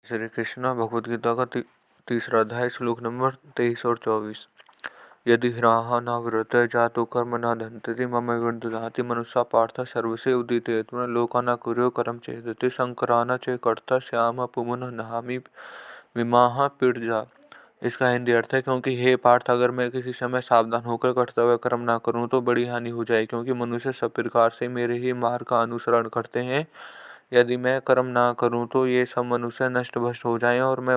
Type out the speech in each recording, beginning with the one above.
श्री कृष्ण भगवद गीता का तीसरा अध्याय श्लोक नंबर 23 और 24। यदि ह्राः न विरते जातु कर्म न दन्ति मम विदधाति मनुष्य पार्थ सर्वसे उदिते लोका न कुर्यो कर्म चेदति शंकरान चे कर्ता श्याम पुमन नहामि विमाह पीड़जा। इसका हिंदी अर्थ है, क्योंकि हे पार्थ, अगर मैं किसी समय सावधान होकर कर्तव्य कर्म ना करूं तो बड़ी हानि हो जाए, क्योंकि मनुष्य सब प्रकार से मेरे ही मार्ग का अनुसरण करते हैं। यदि मैं कर्म ना करूं तो ये सब मनुष्य नष्ट भ्रष्ट हो जाएं और मैं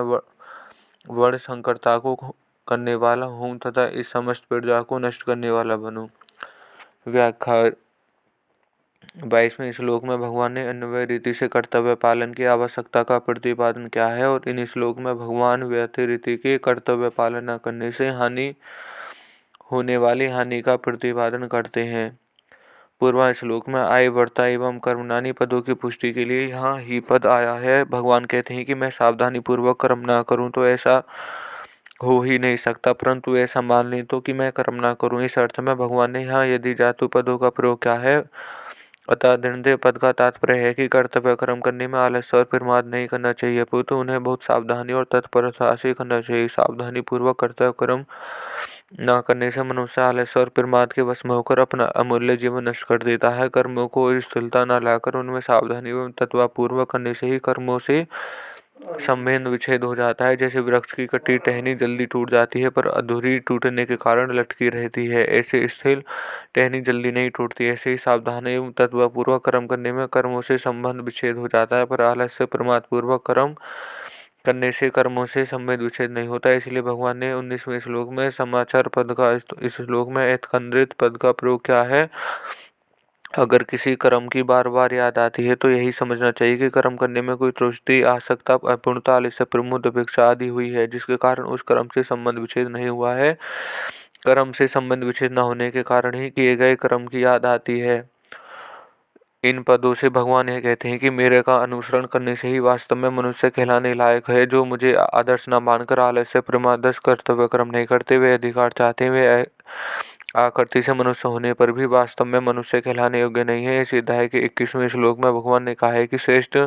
वर्ण संकरता को करने वाला हूँ तथा इस समस्त प्रजा को नष्ट करने वाला बनूं। व्याख्या 22वें श्लोक में भगवान ने अन्वय रीति से कर्तव्य पालन की आवश्यकता का प्रतिपादन किया है और इन श्लोक में भगवान व्यर्थ रीति के कर्तव्य पालन न करने से होने वाली हानि का प्रतिपादन करते हैं। पूर्व श्लोक में आय वर्ता एवं कर्मणानि पदों की पुष्टि के लिए यहाँ ही पद आया है। भगवान कहते हैं कि मैं सावधानी पूर्वक कर्म ना करूं तो ऐसा हो ही नहीं सकता, परंतु ऐसा मान लें तो कि मैं कर्म ना करूं। इस अर्थ में भगवान ने यहाँ यदि जातु पदों का प्रयोग किया है। अतः दृढ़ पद का तात्पर्य है कि कर्तव्य कर्म करने में आलस्य और प्रमाद नहीं करना चाहिए, परंतु उन्हें बहुत सावधानी और तत्परता से करना चाहिए। सावधानी पूर्वक कर्तव्य कर्म न करने से मनुष्य आलस्य और प्रमाद के वश में होकर अपना अमूल्य जीवन नष्ट कर देता है। कर्मों को स्थूलता न लाकर उनमें सावधानी एवं तत्वपूर्वक करने से ही कर्मों से संबंध विच्छेद हो जाता है। जैसे वृक्ष की कटी टहनी जल्दी टूट जाती है पर अधूरी टूटने के कारण लटकी रहती है, ऐसे स्थिर टहनी जल्दी नहीं टूटती। ऐसे ही सावधान एवं तत्वपूर्वक कर्म करने में कर्मों से संबंध विच्छेद हो जाता है, पर आलस्य प्रमाद पूर्वक कर्म करने से कर्मों से संबंध विच्छेद नहीं होता। इसलिए भगवान ने 19वें श्लोक में समाचार पद का इस श्लोक में ऐतकंद्रित पद का प्रयोग किया है। अगर किसी कर्म की बार बार याद आती है तो यही समझना चाहिए कि कर्म करने में कोई त्रुटि, आसक्ता, अपूर्णता, आलस्य, प्रमुद, अपेक्षा आदि हुई है, जिसके कारण उस कर्म से संबंध विच्छेद नहीं हुआ है। कर्म से संबंध विच्छेद न होने के कारण ही किए गए कर्म की याद आती है। इन पदों से भगवान यह कहते हैं कि मेरे का अनुसरण करने से ही वास्तव में मनुष्य कहलाने लायक है। जो मुझे आदर्श न मानकर आलस्य, प्रमाद, कर्तव्य कर्म नहीं करते, वे अधिकार चाहते हैं, वे आकृति से मनुष्य होने पर भी वास्तव में मनुष्य कहलाने योग्य नहीं है। इस अध्याय के 21वें श्लोक में भगवान ने कहा है कि श्रेष्ठ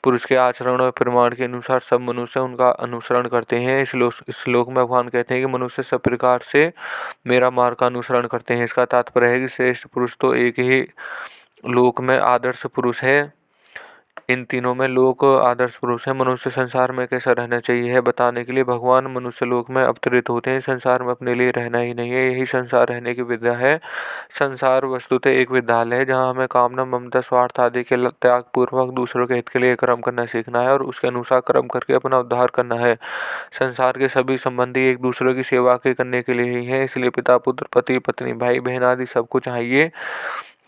पुरुष के आचरण और प्रमाण के अनुसार सब मनुष्य उनका अनुसरण करते हैं। इस श्लोक में भगवान कहते हैं कि मनुष्य सब प्रकार से मेरा मार्ग का अनुसरण करते हैं। इसका तात्पर्य है कि श्रेष्ठ पुरुष तो एक ही लोक में आदर्श पुरुष है। इन तीनों में लोक आदर्श पुरुष है। मनुष्य संसार में कैसा रहना चाहिए है बताने के लिए भगवान मनुष्य लोक में अवतरित होते हैं। संसार में अपने लिए रहना ही नहीं है, यही संसार रहने की विद्या है। संसार वस्तुतः एक विद्यालय है जहाँ हमें कामना, ममता, स्वार्थ आदि के त्याग पूर्वक दूसरों के हित के लिए कर्म करना सीखना है और उसके अनुसार कर्म करके अपना उद्धार करना है। संसार के सभी संबंधी एक दूसरे की सेवा के करने के लिए ही है। इसलिए पिता, पुत्र, पति, पत्नी, भाई, बहन आदि सबको चाहिए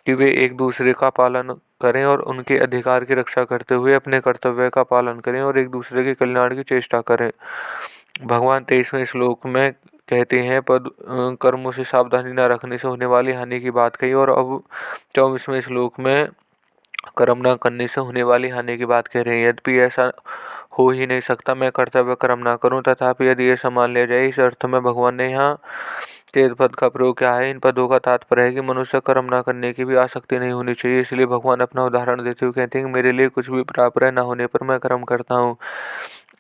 कि वे एक दूसरे का पालन करें और उनके अधिकार की रक्षा करते हुए अपने कर्तव्य का पालन करें और एक दूसरे के कल्याण की चेष्टा करें। भगवान 23वें श्लोक में कहते हैं कर्मों से सावधानी न रखने से होने वाली हानि की बात कही, और अब 24वें श्लोक में कर्म न करने से होने वाली हानि की बात कह रहे हैं। यद्यपि ऐसा हो ही नहीं सकता मैं कर्तव्य कर्म ना करूं, तथापि यदि ये मान लिया जाए, इस अर्थ में भगवान ने यहाँ तेज पद का प्रयोग किया है। इन पदों का तात्पर्य है कि मनुष्य कर्म ना करने की भी आसक्ति नहीं होनी चाहिए। इसलिए भगवान अपना उदाहरण देते हुए कहते हैं कि मेरे लिए कुछ भी प्राप्त न होने पर मैं कर्म करता हूँ।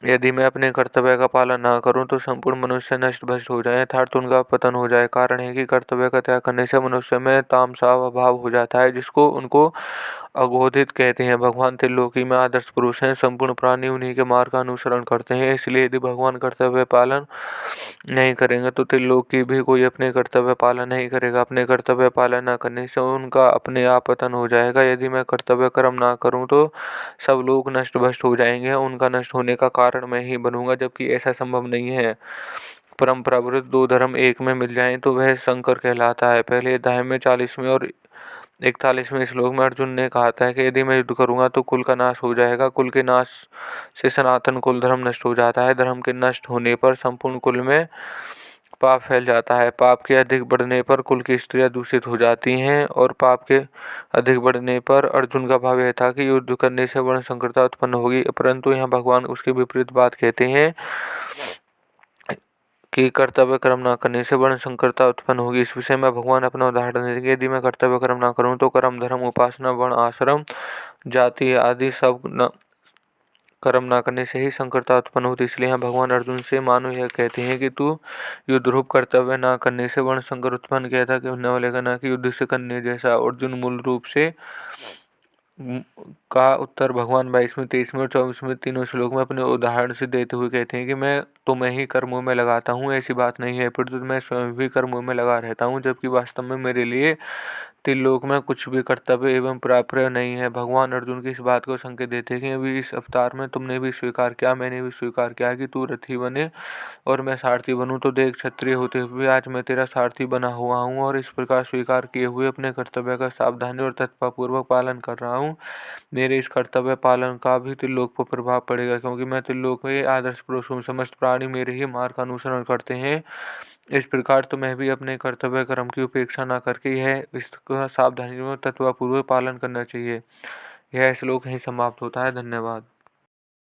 यदि मैं अपने कर्तव्य का पालन ना करूं तो संपूर्ण मनुष्य नष्ट भ्रष्ट हो जाए अर्थात उनका पतन हो जाए। कारण है कि कर्तव्य का त्याग करने से मनुष्य में तामसा अभाव हो जाता है, जिसको उनको अघोषित कहते हैं। भगवान त्रिलोकी में आदर्श पुरुष हैं, संपूर्ण प्राणी उन्हीं के मार्ग का अनुसरण करते हैं। इसलिए यदि भगवान कर्तव्य पालन नहीं करेंगे तो त्रिलोकी भी कोई अपने कर्तव्य पालन नहीं करेगा। अपने कर्तव्य पालन न करने से उनका अपने आप पतन हो जाएगा। यदि मैं कर्तव्य कर्म ना करूं तो सब लोग नष्ट भ्रष्ट हो जाएंगे, उनका नष्ट होने का कारण मैं ही बनूंगा, जबकि ऐसा संभव नहीं है। परंपरा विरुद्ध दो धर्म एक में मिल जाएं तो वह संकर कहलाता है। पहले अध्याय में 40वें और 41वें श्लोक में अर्जुन ने कहा था कि यदि मैं युद्ध करूंगा तो कुल का नाश हो जाएगा। कुल के नाश से सनातन कुल धर्म नष्ट हो जाता है। धर्म के नष्ट होने पर संपूर्ण कुल में पाप फैल जाता है। पाप के अधिक बढ़ने पर कुल की स्त्रियां दूषित हो जाती हैं और पाप के अधिक बढ़ने पर अर्जुन का भाव यह था कि युद्ध करने से वर्ण संकरता उत्पन्न होगी, परंतु यहाँ भगवान उसकी विपरीत बात कहते हैं कि कर्तव्य कर्म न करने से वर्ण संकरता उत्पन्न होगी। इस विषय में भगवान अपना उदाहरण देंगे। यदि मैं कर्तव्य कर्म न करूं तो कर्म, धर्म, उपासना, वर्ण, आश्रम, जाति आदि सब कर्म न करने से ही संकटता उत्पन्न होती। इसलिए यहाँ भगवान अर्जुन से मानो यह कहते हैं कि तू युद्धरूप कर्तव्य न करने से वर्ण संकर उत्पन्न किया था कि होने वाले का न कि युद्ध से करने जैसा। अर्जुन मूल रूप से का उत्तर भगवान 22वें 23वें और 24वें तीनों श्लोक में अपने उदाहरण से देते हुए कहते हैं कि मैं तुम्हें ही कर्मों में लगाता हूँ, ऐसी बात नहीं है, फिर तो मैं स्वयं भी कर्मों में लगा रहता हूँ, जबकि वास्तव में मेरे लिए त्रिलोक में कुछ भी कर्तव्य एवं प्राप्य नहीं है। भगवान अर्जुन की इस बात को संकेत देते हैं कि अभी इस अवतार में तुमने भी स्वीकार किया, मैंने भी स्वीकार किया कि तू रथी बने और मैं सारथी बनूं, तो देख क्षत्रिय होते हुए आज मैं तेरा सारथी बना हुआ हूँ और इस प्रकार स्वीकार किए हुए अपने कर्तव्य का सावधानी और तत्परपूर्वक पालन कर रहा हूँ। मेरे इस कर्तव्य पालन का भी त्रिलोक पर प्रभाव पड़ेगा, क्योंकि मैं त्रिलोक में आदर्श पुरुष हूँ, समस्त प्राणी मेरे ही मार्ग का अनुसरण करते हैं। इस प्रकार तुम्हें भी अपने कर्तव्य कर्म की उपेक्षा न करके यह इसका सावधानी और तत्वपूर्वक पालन करना चाहिए। यह श्लोक यहीं समाप्त होता है। धन्यवाद।